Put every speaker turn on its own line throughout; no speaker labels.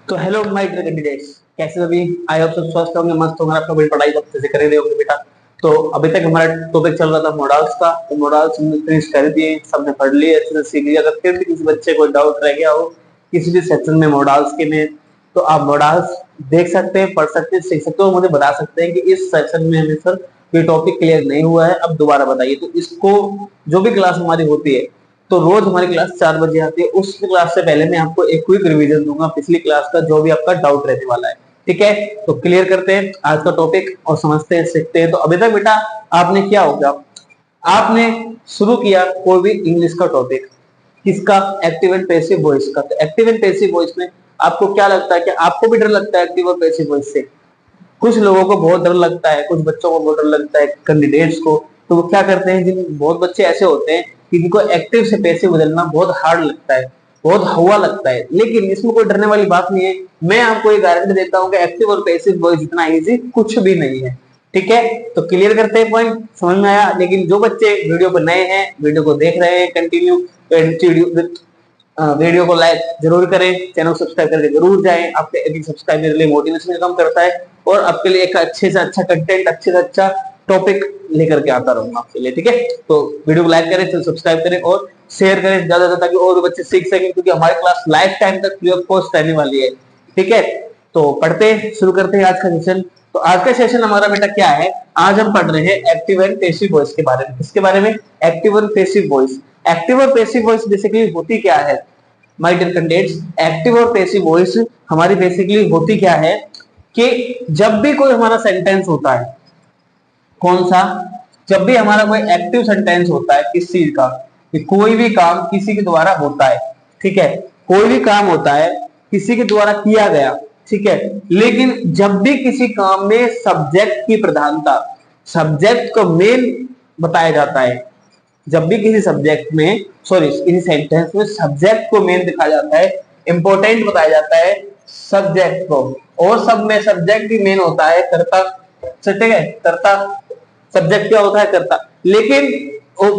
तो hello my dear candidates, कैसे सभी? आई होप सब स्वस्थ होंगे, मस्त होंगे, आपका बड़ी पढ़ाई अच्छे से कर रहे होंगे बेटा। तो अभी तक हमारा टॉपिक चल रहा था मॉडल्स का। तो मॉडल्स हमने फिनिश कर दिए, सबने पढ़ लिए, अच्छे से सीख लिया। अगर फिर भी किसी बच्चे को डाउट रह गया हो किसी भी सेक्शन में मॉडल्स के में, तो आप मॉडल्स देख सकते हैं, पढ़ सकते हैं, सीख सकते हो, मुझे बता सकते हैं कि इस सेक्शन में हमें सर ये टॉपिक क्लियर नहीं हुआ है, अब दोबारा बताइए। तो इसको जो भी क्लास हमारी होती है, तो रोज हमारी क्लास 4 बजे आती है। उस क्लास से पहले मैं आपको एक क्विक रिवीजन दूंगा पिछली क्लास का, जो भी आपका डाउट रहने वाला है। ठीक है, तो क्लियर करते हैं आज का टॉपिक और समझते हैं, सीखते हैं। तो अभी तक बेटा आपने क्या हो गया, आपने शुरू किया कोई भी इंग्लिश का टॉपिक, किसका? एक्टिव एंड पैसिव वॉइस का। तो एक्टिव एंड पैसिव वॉइस में आपको क्या लगता है कि आपको भी डर लगता है एक्टिव और पैसिव वॉइस से? कुछ लोगों को बहुत डर लगता है, कुछ बच्चों को बहुत डर लगता है, कैंडिडेट्स को। तो वो क्या करते हैं, जिन बहुत बच्चे ऐसे होते हैं कि जिनको एक्टिव से पैसिव बदलना बहुत हार्ड लगता है, बहुत हवा लगता है। लेकिन इसमें कोई डरने वाली बात नहीं है। मैं आपको ये गारंटी देता हूँ कि एक्टिव और पैसिव वॉइस इतना इजी कुछ भी नहीं है। ठीक है, तो क्लियर करते हैं, पॉइंट समझ में आया? लेकिन जो बच्चे वीडियो पर नए हैं, वीडियो को देख रहे हैं कंटिन्यू, वीडियो को लाइक जरूर करें, चैनल सब्सक्राइब करके जरूर जाएं। आपके एक सब्सक्राइब मेरे लिए मोटिवेशन कम करता है और आपके लिए एक अच्छे से अच्छा कंटेंट, अच्छे से अच्छा टॉपिक लेकर के आता रहूंगा आपके लिए। ठीक है, तो वीडियो को लाइक करें, चैनल सब्सक्राइब करें और शेयर करें ज्यादा से, ताकि और बच्चे सीख सकें, क्योंकि हमारी क्लास लाइफ टाइम तक फ्री ऑफ कॉस्ट रहने वाली है। ठीक है, तो पढ़ते शुरू करते हैं आज का सेशन। तो आज का सेशन हमारा बेटा क्या है, आज हम पढ़ रहे हैं एक्टिव एंड पैसिव वॉइस के बारे में। किसके बारे में? Active and passive voice. Active और पैसिव वॉइस बेसिकली होती क्या है माय डियर कैंडिडेट्स? एक्टिव और पैसिव वॉइस हमारी बेसिकली होती क्या है कि जब भी कोई हमारा सेंटेंस होता है, कौन सा? जब भी हमारा कोई एक्टिव सेंटेंस होता है किस चीज का, कि कोई भी काम किसी के द्वारा होता है। ठीक है, कोई भी काम होता है किसी के द्वारा किया गया। ठीक है, लेकिन जब भी किसी काम में सब्जेक्ट की प्रधानता, सब्जेक्ट को मेन बताया जाता है, जब भी किसी सब्जेक्ट में, सॉरी किसी सेंटेंस में सब्जेक्ट को मेन दिखाया जाता है, इंपॉर्टेंट बताया जाता है सब्जेक्ट को, और सब में सब्जेक्ट भी मेन होता है कर्ता। ठीक है, कर्ता, सब्जेक्ट क्या होता है? कर्ता। लेकिन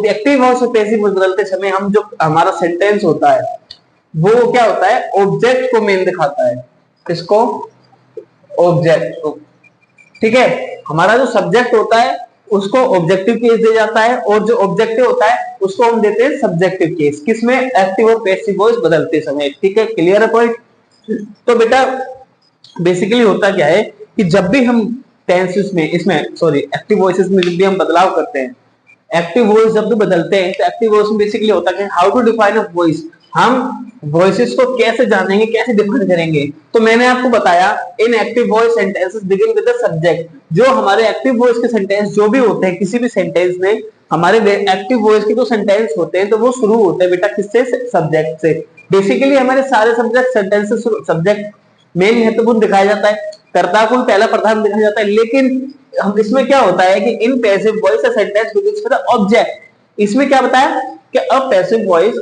एक्टिव वॉइस और पैसिव वॉइस बदलते समय हम जो हमारा सेंटेंस होता है वो क्या होता है? ऑब्जेक्ट को मेन दिखाता है। किसको? ऑब्जेक्ट को। ठीक है, हमारा जो सब्जेक्ट होता है उसको ऑब्जेक्टिव केस दिया जाता है, और जो ऑब्जेक्टिव होता है उसको हम देते हैं सब्जेक्टिव केस। किसमें? एक्टिव और पैसिव वॉइस बदलते समय। ठीक है, क्लियर है पॉइंट? तो बेटा बेसिकली होता क्या है कि जब भी हम टेंसेस में, इसमें सॉरी एक्टिव वॉइसेस में जब भी हम बदलाव करते हैं, एक्टिव वॉइस जब भी बदलते हैं, तो एक्टिव वॉइस में बेसिकली होता है how to define a voice. हम वॉइसेस को कैसे जानेंगे, कैसे डिफाइन करेंगे? तो मैंने आपको बताया इन active voice sentences begin with the subject. जो हमारे एक्टिव वॉइस के सेंटेंस जो भी होते हैं किसी भी सेंटेंस में, हमारे एक्टिव वॉइस के जो सेंटेंस होते हैं तो वो शुरू होते हैं बेटा किससे? सब्जेक्ट से। बेसिकली हमारे सारे सब्जेक्ट सेंटेंसेस सब्जेक्ट मेन महत्वपूर्ण दिखाया जाता है, कर्ता को पहला प्रधान दिखाया जाता है। लेकिन हम इसमें क्या होता है कि in passive voice a sentence begins with object. इसमें क्या बताया कि a passive voice,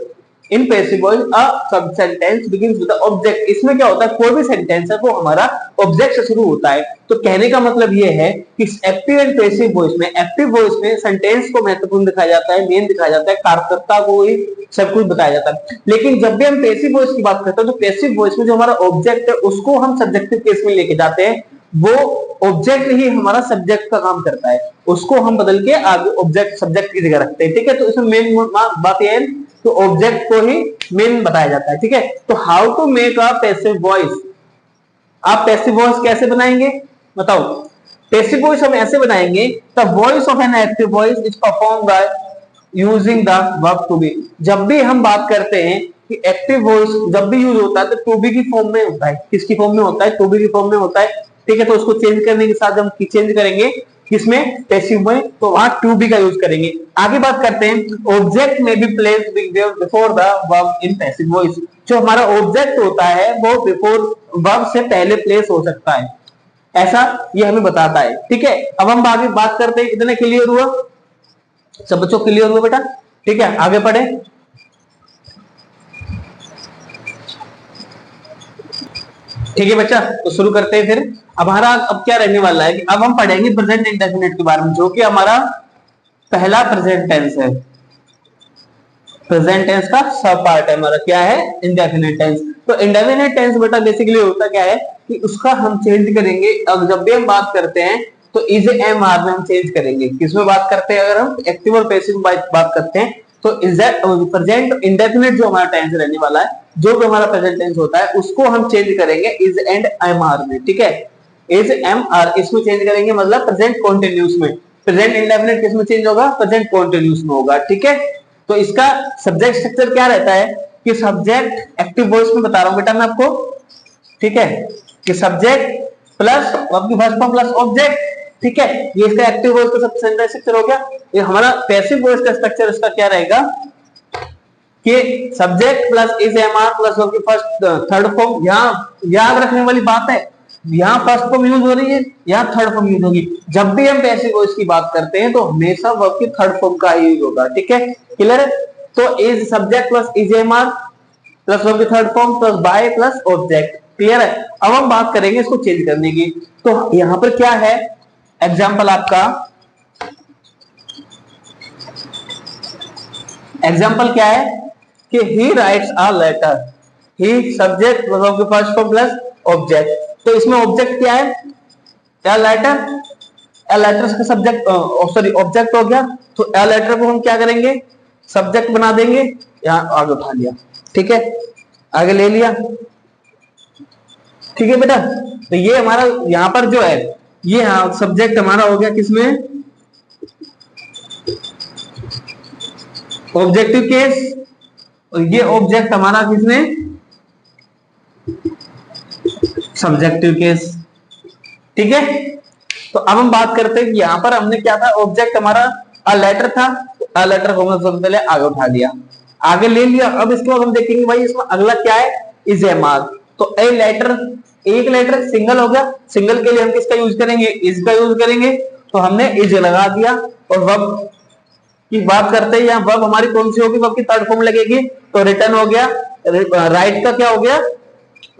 in passive voice a sub sentence begins with object. इसमें क्या होता है, कोई भी सेंटेंस है वो हमारा ऑब्जेक्ट से शुरू होता है। तो कहने का मतलब ये है कि एक्टिव एंड पैसिव वॉइस में, एक्टिव वॉइस में सेंटेंस को महत्वपूर्ण दिखाया जाता है, मेन दिखाया जाता है, कार्यकर्ता को ही सब कुछ बताया जाता है। लेकिन जब भी हम पैसिव वॉइस की बात करते हैं तो पैसिव वॉइस में जो हमारा ऑब्जेक्ट है उसको हम सब्जेक्टिव केस में लेके जाते हैं। वो ऑब्जेक्ट ही हमारा सब्जेक्ट का काम करता है, उसको हम बदल के आगे ऑब्जेक्ट सब्जेक्ट की जगह रखते हैं। ठीक है, तो इसमें मेन बात यह है तो ऑब्जेक्ट को ही मेन बताया जाता है। ठीक है, तो how to make a passive voice. आप पैसिव वॉइस कैसे बनाएंगे बताओ? पैसिव वॉइस हम ऐसे बनाएंगे, the voice of an active voice is perform by using the verb to be. जब भी हम बात करते हैं कि एक्टिव वॉइस जब भी यूज होता है तो टू बी की फॉर्म में होता है। किसकी फॉर्म में होता है? टू बी की फॉर्म में होता है। ठीक है, तो उसको चेंज करने के साथ हम चेंज करेंगे किसमें? पैसिव में, तो वहां टू बी का यूज करेंगे। आगे बात करते हैं ऑब्जेक्ट में be placed before the verb in passive voice. जो हमारा ऑब्जेक्ट होता है वो बिफोर वर्ब से पहले प्लेस हो सकता है, ऐसा ये हमें बताता है। ठीक है, अब हम आगे बात करते हैं। इतने क्लियर हुआ? सब बच्चों क्लियर हुआ बेटा? ठीक है, आगे पढ़े। ठीक है बच्चा, तो शुरू करते हैं फिर। अब हमारा अब क्या रहने वाला है कि अब हम पढ़ेंगे प्रेजेंट इंडेफिनिट के बारे में, जो कि हमारा पहला प्रेजेंट टेंस है। प्रेजेंट टेंस का सब पार्ट है हमारा क्या है? Indefinite tense. तो इंडेफिनिट टेंस बेटा बेसिकली होता क्या है कि उसका हम चेंज करेंगे। अब जब भी हम बात करते हैं तो इज एम आर में हम चेंज करेंगे। किसमें बात करते हैं? अगर हम एक्टिव और पैसिव में बात करते हैं तो इज प्रेजेंट इंडेफिनिट जो हमारा टेंस रहने वाला है, जो भी हमारा प्रेजेंट टेंस होता है उसको हम चेंज करेंगे इज एंड एम आर में। ठीक है, इज एम आर इसमें चेंज करेंगे, मतलब प्रेजेंट कॉन्टिन्यूस में। प्रेजेंट इंडेफिनिट किसमें चेंज होगा? प्रेजेंट कॉन्टिन्यूस में होगा। ठीक है, तो इसका सब्जेक्ट स्ट्रक्चर क्या रहता है कि सब्जेक्ट एक्टिव वॉइस में बता रहा हूं बेटा मैं आपको। ठीक है, कि सब्जेक्ट प्लस आपकी फर्स्ट फॉर्म प्लस ऑब्जेक्ट। ठीक है, ये इसका एक्टिव वॉइस का सबसे सेंट्रल स्ट्रक्चर हो गया। ये हमारा पैसिव वॉइस का स्ट्रक्चर इसका क्या रहेगा कि subject plus is am are plus आपकी फर्स्ट थर्ड फॉर्म। यहां याद रखने वाली बात है, यहाँ फर्स्ट फॉर्म यूज हो रही है, यहाँ थर्ड फॉर्म यूज होगी। जब भी हम पैसिव वॉइस की बात करते हैं तो हमेशा वर्ब की थर्ड फॉर्म का यूज होगा। ठीक है, क्लियर है? तो is subject plus is am are plus verb की third form plus by plus object. Clear है? अब हम बात करेंगे इसको चेंज करने की। तो यहां पर क्या है एग्जाम्पल आपका, एग्जाम्पल क्या है कि he writes a letter. He subject plus verb की फर्स्ट फॉर्म प्लस ऑब्जेक्ट। तो इसमें ऑब्जेक्ट क्या है? A letter. ए लेटर का सब्जेक्ट सॉरी ऑब्जेक्ट हो गया। तो ए लेटर को हम क्या करेंगे? सब्जेक्ट बना देंगे। यहां आगे उठा लिया। ठीक है, आगे ले लिया। ठीक है बेटा, तो ये हमारा यहां पर जो है ये सब्जेक्ट हमारा हो गया किसमें? Objective case. और ये ऑब्जेक्ट हमारा किसमें? Subjective case. ठीक है, तो अब हम बात करते हैं कि यहां पर हमने क्या था, ऑब्जेक्ट हमारा अ लेटर था। अ लेटर को हमने सबसे पहले आगे उठा लिया, आगे ले लिया। अब इसके बाद हम देखेंगे भाई इसमें अगला क्या है? Is am are. तो ए लेटर, एक लेटर सिंगल हो गया। सिंगल के लिए हम किसका यूज करेंगे? इज का यूज करेंगे। तो हमने इज लगा दिया। और वर्ब की बात करते हैं, यहाँ वर्ब हमारी कौन सी होगी? वर्ब की थर्ड फॉर्म लगेगी। तो रिटर्न हो गया। राइट का क्या हो गया?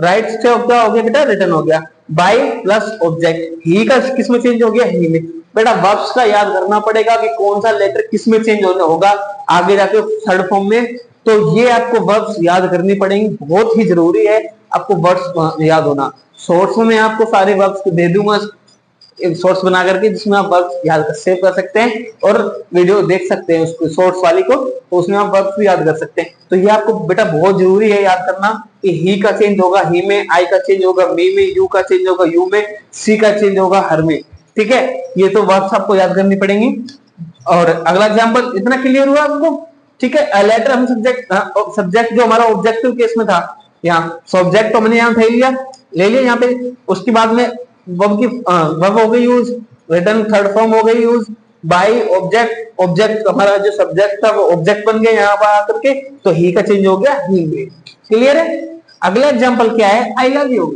राइट से क्या हो गया बेटा? रिटर्न हो गया। Bye plus object. ही का किसमें चेंज हो गया? ही में। बेटा वर्ब्स का याद करना पड़ेगा कि कौन सा लेटर किसमें चेंज होने होगा आगे जाके थर्ड फॉर्म में। तो ये आपको वर्ब्स याद करनी पड़ेंगी, बहुत ही जरूरी है आपको वर्ब्स याद होना। शॉर्ट्स में आपको सारे वर्ब्स दे दूंगा एक शॉर्ट्स बना करके, जिसमें आप वर्ब्स याद कर सेव कर सकते हैं और वीडियो देख सकते हैं उसको शॉर्ट्स वाली को, तो उसमें आप वर्ब्स भी याद कर सकते हैं। तो ये आपको बेटा बहुत जरूरी है याद करना कि ही का चेंज होगा ही में, आई का चेंज होगा मी में, यू का चेंज होगा यू में, सी का चेंज होगा हर में। ठीक है, ये तो वर्ब्स आपको याद करनी पड़ेंगी। और अगला एग्जाम्पल, इतना क्लियर हुआ आपको? ठीक है, लेटर हम सब्जेक्ट जो हमारा ऑब्जेक्टिव केस में था, यहाँ सब्जेक्ट तो हमने यहाँ ले लिया यहाँ पे। उसके बाद में वर्ब हो गई यूज, रिटर्न थर्ड फॉर्म हो गई यूज, बाय ऑब्जेक्ट। ऑब्जेक्ट हमारा जो सब्जेक्ट था वो ऑब्जेक्ट बन गया यहाँ पर आकर के। तो ही का चेंज हो गया ही में। क्लियर है? अगला एग्जाम्पल क्या है? I love you.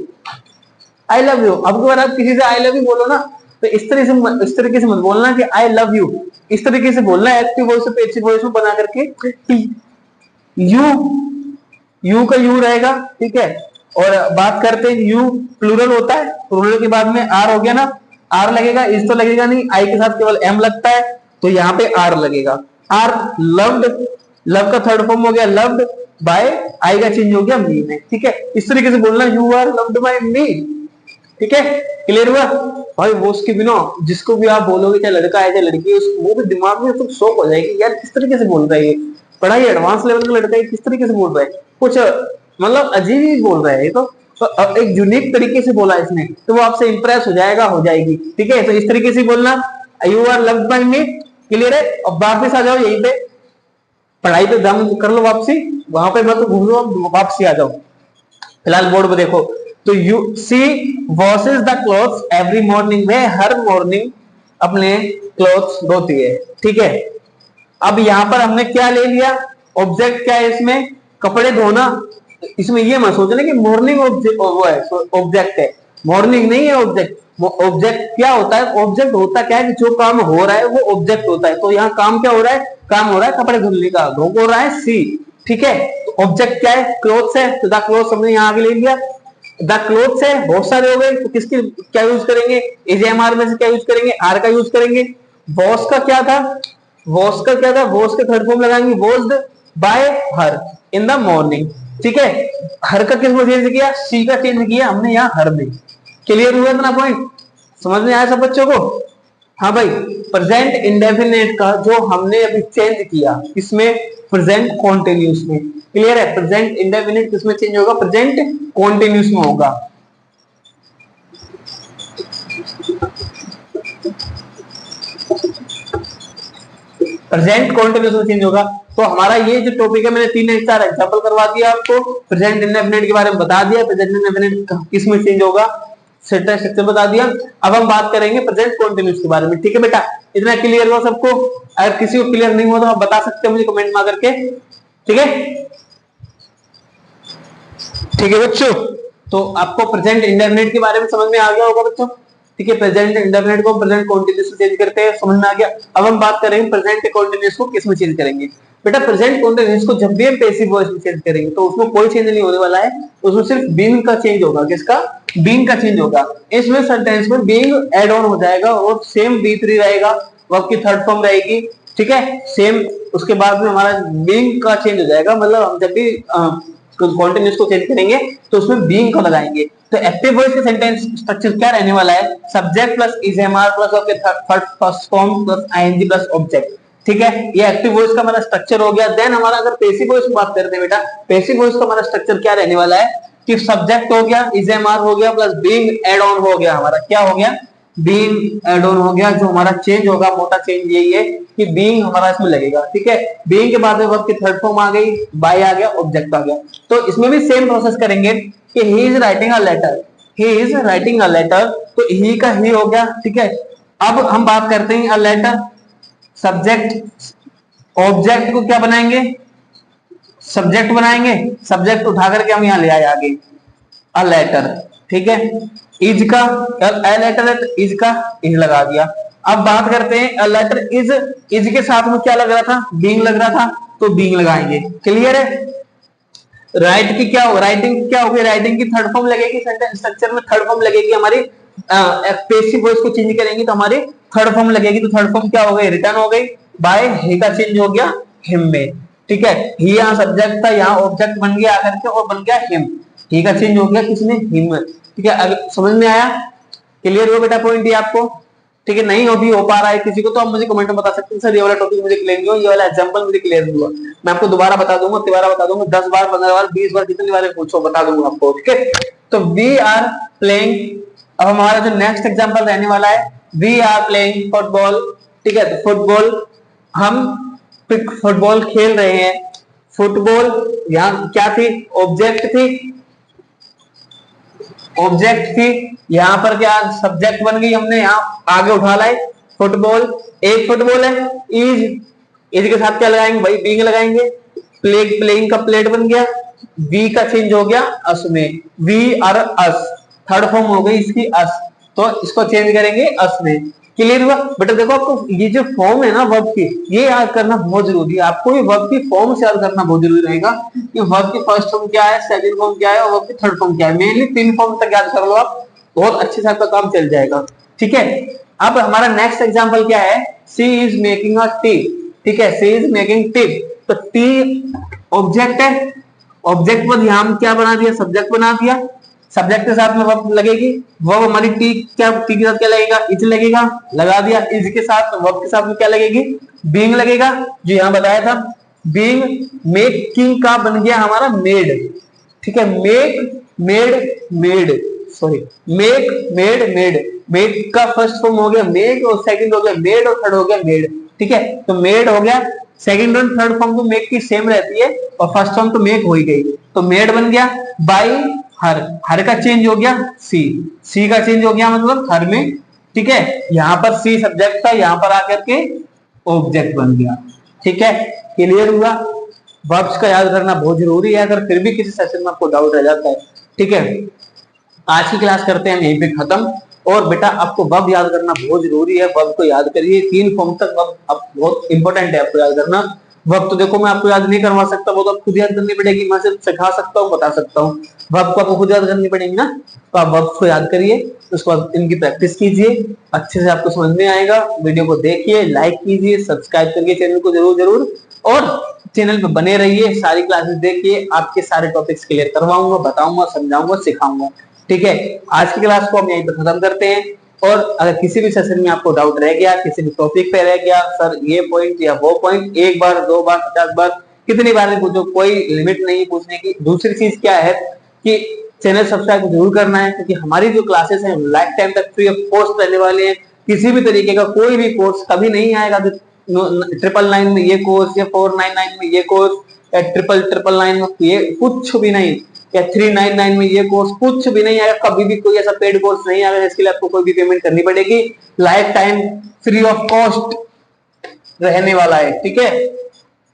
I love you. अब अगर आप किसी से आई लव यू बोलो ना तो इस तरीके से मत बोलना कि आई लव यू। इस तरीके से बोलना है एक्टिव वॉइस से पैसिव वॉइस में बना करके। यू का यू रहेगा। ठीक है, और बात करते हैं यू प्लूरल होता है, प्लूरल के बाद में आर हो गया ना, आर लगेगा, इस तो लगेगा नहीं, आई के साथ केवल एम लगता है तो यहाँ पे आर लगेगा। आर लव्ड, लव का थर्ड फॉर्म हो गया लव्ड, बाय आई का चेंज हो गया मी में। ठीक है, इस तरीके से बोलना यू आर लव्ड बाय मी। ठीक है, क्लियर हुआ भाई? वो उसके बिना जिसको भी आप बोलोगे चाहे लड़का है चाहे लड़की है, वो भी दिमाग में तो शौक हो जाएगी यार किस तरीके से बोल रहा है ये, बड़ा ही एडवांस लेवल का लड़का है, किस तरीके से बोल रहा है, कुछ मतलब अजीब ही बोल रहा है ये तो एक यूनिक तरीके से बोला इसने, तो वो आपसे इंप्रेस हो जाएगा, हो जाएगी। ठीक है, तो इस तरीके से बोलना you are loved by me. Clear है? अब वापस आ जाओ यहीं पे, पढ़ाई पे दम कर लो वापसी, वहां पे मत घूम लो, वापसी आ जाओ। फिलहाल बोर्ड पे देखो, तो you see washes the clothes every morning, में हर मॉर्निंग अपने क्लॉथ्स धोती है। ठीक है, अब यहां पर हमने क्या ले लिया? ऑब्जेक्ट क्या है इसमें? कपड़े धोना। इसमें ये मत सोचना कि मॉर्निंग वो है ऑब्जेक्ट है, मॉर्निंग नहीं है ऑब्जेक्ट। ऑब्जेक्ट क्या होता है? ऑब्जेक्ट होता क्या है कि जो काम हो रहा है वो ऑब्जेक्ट होता है। तो यहाँ काम क्या हो रहा है? काम हो रहा है कपड़े धुलने का, धो हो रहा है सी। ठीक है, तो ऑब्जेक्ट क्या है? क्लोथ्स है, तो द क्लोथ्स हमने यहाँ आगे ले लिया। द क्लोथ्स है, बहुत सारे हो गए, तो किसके क्या यूज करेंगे? इज एम आर में से क्या यूज करेंगे? आर का यूज करेंगे। वॉश का क्या था? वॉश का क्या था? वॉश के थर्ड फॉर्म लगाएंगे washed bye her in the morning. ठीक है, हर का किसमें चेंज किया, सी का चेंज किया हमने यहाँ हर में। क्लियर हुआ इतना पॉइंट, समझ में आया सब बच्चों को? हाँ भाई, प्रेजेंट इंडेफिनिट का जो हमने अभी चेंज किया इसमें प्रेजेंट कॉन्टिन्यूस में। क्लियर है, प्रेजेंट इंडेफिनिट किसमें चेंज होगा, प्रेजेंट कॉन्टिन्यूस में होगा। प्रेजेंट कॉन्टिन्यूस में चेंज होगा। तो हमारा ये जो टॉपिक है, मैंने 3-4 एग्जांपल करवा दिया आपको, प्रेजेंट इंडेफिनिट के बारे में बता दिया, प्रेजेंट इंडेफिनिट किसमें चेंज होगा, स्ट्रक्चर बता दिया। अब हम बात करेंगे प्रेजेंट कॉन्टिन्यूस के बारे में। ठीक है बेटा, इतना क्लियर हुआ सबको? अगर किसी को क्लियर नहीं हुआ तो आप बता सकते हो मुझे कमेंट में करके। ठीक है, ठीक है बच्चों, तो आपको प्रेजेंट इंडेफिनिट के बारे में समझ में आ गया होगा बच्चों। ठीक है, प्रेजेंट इंडेफिनिट को प्रेजेंट कॉन्टिन्यूस में चेंज करते हैं, समझ में आ गया। अब हम बात करेंगे प्रेजेंट कॉन्टिन्यूस को किस में चेंज करेंगे। बेटा प्रेजेंट कॉन्टिन्यूस को जब भी हम पैसिव वॉइस में चेंज करेंगे तो उसमें कोई चेंज नहीं होने वाला है, उसमें सिर्फ बीइंग का चेंज होगा। किसका, बीइंग का चेंज होगा। इसमें सेंटेंस में बीइंग ऐड ऑन हो जाएगा और सेम बी3 रहेगा, वर्ब की थर्ड फॉर्म रहेगी। ठीक है, सेम उसके बाद में हमारा बीइंग का चेंज हो जाएगा, मतलब हम जब भी कॉन्टिन्यूस को चेंज करेंगे तो उसमें बीइंग को लगाएंगे। तो एक्टिव वॉइस का सेंटेंस स्ट्रक्चर क्या रहने वाला है, subject plus is am are plus verb के third first form plus I N G plus object. ठीक है, ये एक्टिव वॉइस का हमारा स्ट्रक्चर हो गया। देन हमारा अगर पैसिव वॉइस की बात करते हैं बेटा, पैसिव वॉइस का हमारा स्ट्रक्चर क्या रहने वाला है कि सब्जेक्ट हो गया, इज एम आर हो गया प्लस बीइंग एड ऑन हो गया। हमारा क्या हो गया, बीइंग एड ऑन हो गया। जो हमारा चेंज होगा, मोटा चेंज यही है कि बीइंग हमारा इसमें लगेगा। ठीक है, बीइंग के बाद में वर्ब की थर्ड फॉर्म आ गई, बाय आ गया, ऑब्जेक्ट आ गया। तो इसमें भी सेम प्रोसेस करेंगे कि he is writing a letter, he is writing a letter, तो ही का ही हो गया। ठीक है, अब हम बात करते हैं अ लेटर, सब्जेक्ट ऑब्जेक्ट को क्या बनाएंगे, सब्जेक्ट बनाएंगे, सब्जेक्ट उठा करके हम यहां ले आए आगे अ लेटर। ठीक है, इज का अ लेटर है तो इज का इज लगा दिया। अब बात करते हैं अ लेटर इज, इज के साथ में क्या लग रहा था, बीइंग लग रहा था, तो बीइंग लगाएंगे। क्लियर है, राइट की क्या हो, राइटिंग क्या होगी, राइटिंग की थर्ड फॉर्म लगेगी, सेंटेंस स्ट्रक्चर में थर्ड फॉर्म लगेगी हमारी। पैसिव वॉइस को चेंज करेंगे तो हमारी थर्ड फॉर्म लगेगी, तो थर्ड फॉर्म क्या हो गई, रिटर्न हो गई। बाय ही का चेंज हो गया हिम में। ठीक है, ही यहाँ सब्जेक्ट था, यहाँ ऑब्जेक्ट बन गया आकर के और बन गया हिम। ही का चेंज हो गया किसमें, हिम में। ठीक है, अगर समझ में आया, क्लियर हुआ बेटा पॉइंट ये आपको? ठीक है, नहीं भी हो पा रहा है किसी को तो आप मुझे कमेंट में बता सकते हैं, सर ये वाला टॉपिक मुझे क्लियर नहीं हुआ, ये वाला एग्जांपल मुझे क्लियर नहीं हुआ। मैं आपको दोबारा बता दूंगा, 10 बार, 15 बार, 20 बार, जितनी बार पूछो बता दूंगा आपको। ठीक है, तो वी आर प्लेइंग, अब हमारा जो नेक्स्ट एग्जांपल रहने वाला है, वी आर प्लेइंग फुटबॉल। ठीक है, तो फुटबॉल, हम फुटबॉल खेल रहे हैं। फुटबॉल यहाँ क्या थी, ऑब्जेक्ट थी, ऑब्जेक्ट थी, यहाँ पर क्या सब्जेक्ट बन गई, हमने यहाँ आगे उठा लाए फुटबॉल। एक फुटबॉल है, इज, इज के साथ क्या लगाएंगे भाई, बीइंग लगाएंगे। प्लेग, प्लेइंग का प्लेट बन गया, वी का चेंज हो गया अस में, we are us, third form हो गई इसकी अस, तो इसको चेंज करेंगे अस में। क्लियर हुआ बेटा? देखो आपको ये जो फॉर्म है ना वर्ब की, ये याद करना बहुत जरूरी है। आपको ये वर्ब की फॉर्म से याद करना बहुत जरूरी रहेगा कि वर्ब की फर्स्ट फॉर्म क्या है, सेकंड फॉर्म क्या है और वर्ब की थर्ड फॉर्म क्या है। मेनली 3 फॉर्म तक याद कर लो आप, बहुत अच्छे से आपका काम चल जाएगा। ठीक है, अब हमारा नेक्स्ट एग्जांपल क्या है, सी इज मेकिंग अ टी। ठीक है, सी इज मेकिंग टी, तो टी ऑब्जेक्ट है, ऑब्जेक्ट पर यहां क्या बना दिया, सब्जेक्ट बना दिया, सब्जेक्ट के साथ में वर्ब लगेगी, वर्ब हमारी टी, क्या टी के साथ क्या लगेगा, इज लगेगा, लगा दिया। इज के साथ वर्ब के साथ में क्या लगेगी, बीइंग लगेगा, जो यहां बताया था। बीइंग, मेकिंग का बन गया हमारा मेड। ठीक है, make, made, made, sorry, make, made, made, make का फर्स्ट फॉर्म हो गया मेक और सेकंड हो गया मेड और थर्ड हो गया मेड। ठीक है, तो मेड हो गया, सेकंड और थर्ड फॉर्म तो मेक की सेम रहती है और फर्स्ट फॉर्म तो मेक हो ही गई, तो मेड बन गया। बाय हर, हर का चेंज हो गया सी, सी का चेंज हो गया मतलब हर में। ठीक है, यहां पर सी सब्जेक्ट था, यहां पर आकर के ऑब्जेक्ट बन गया। ठीक है, क्लियर हुआ? वर्ब्स का याद करना बहुत जरूरी है, अगर फिर भी किसी सेशन में आपको डाउट रह जाता है। ठीक है, आज की क्लास करते हैं यहीं पे खत्म। और बेटा आपको वर्ब याद करना बहुत जरूरी है, वर्ब को याद करिए, 3 फॉर्म तक वर्ब बहुत इंपॉर्टेंट है आपको याद करना। वर्ब तो देखो मैं आपको याद नहीं करवा सकता, वो तो आप खुद याद करनी पड़ेगी, मैं सिर्फ सिखा सकता हूँ, बता सकता हूँ। वर्ब को आपको खुद याद करनी पड़ेगी ना, तो आप वर्ब को याद करिए, उसके बाद इनकी प्रैक्टिस कीजिए, अच्छे से आपको समझ में आएगा। वीडियो को देखिए, लाइक कीजिए, सब्सक्राइब करके चैनल को जरूर जरूर और चैनल पे बने रहिए, सारी क्लासेस देखिए, आपके सारे टॉपिक्स क्लियर करवाऊंगा, बताऊंगा, समझाऊंगा, सिखाऊंगा। ठीक है, आज की क्लास को हम यहीं पे खत्म करते हैं। और अगर किसी भी सेशन में आपको डाउट रह गया, किसी भी टॉपिक पे रह गया, सर ये पॉइंट या वो पॉइंट, एक बार, दो बार, 50 बार, कितनी बार भी पूछो, कोई लिमिट नहीं पूछने की। दूसरी चीज क्या है कि चैनल सब्सक्राइब जरूर करना है, क्योंकि हमारी जो क्लासेस हैं लाइफ टाइम तक फ्री ऑफ कॉस्ट रहने वाले हैं। किसी भी तरीके का कोई भी कोर्स कभी नहीं आएगा 999 में ये कोर्स, या 499 में ये कोर्स, या 999 में ये कुछ भी नहीं, या 399 में ये कोर्स, कुछ भी नहीं आएगा। कभी भी कोई ऐसा पेड कोर्स नहीं आएगा जिसके लिए आपको कोई भी पेमेंट करनी पड़ेगी। Life time free of cost रहने वाला है। ठीक है,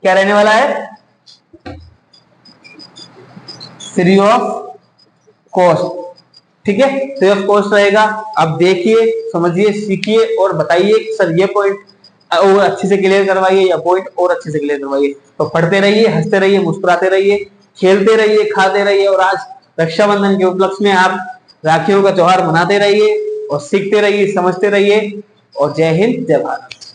क्या रहने वाला है? Free of cost. ठीक है, फ्री ऑफ कॉस्ट रहेगा। आप देखिए, समझिए, सीखिए और बताइए कि सर ये पॉइंट और अच्छे से क्लियर करवाइए, या पॉइंट और अच्छे से क्लियर करवाइए। तो पढ़ते रहिए, हंसते रहिए, मुस्कुराते रहिए, खेलते रहिए, खाते रहिए। और आज रक्षाबंधन के उपलक्ष्य में आप राखियों का त्योहार मनाते रहिए और सीखते रहिए, समझते रहिए। और जय हिंद, जय भारत।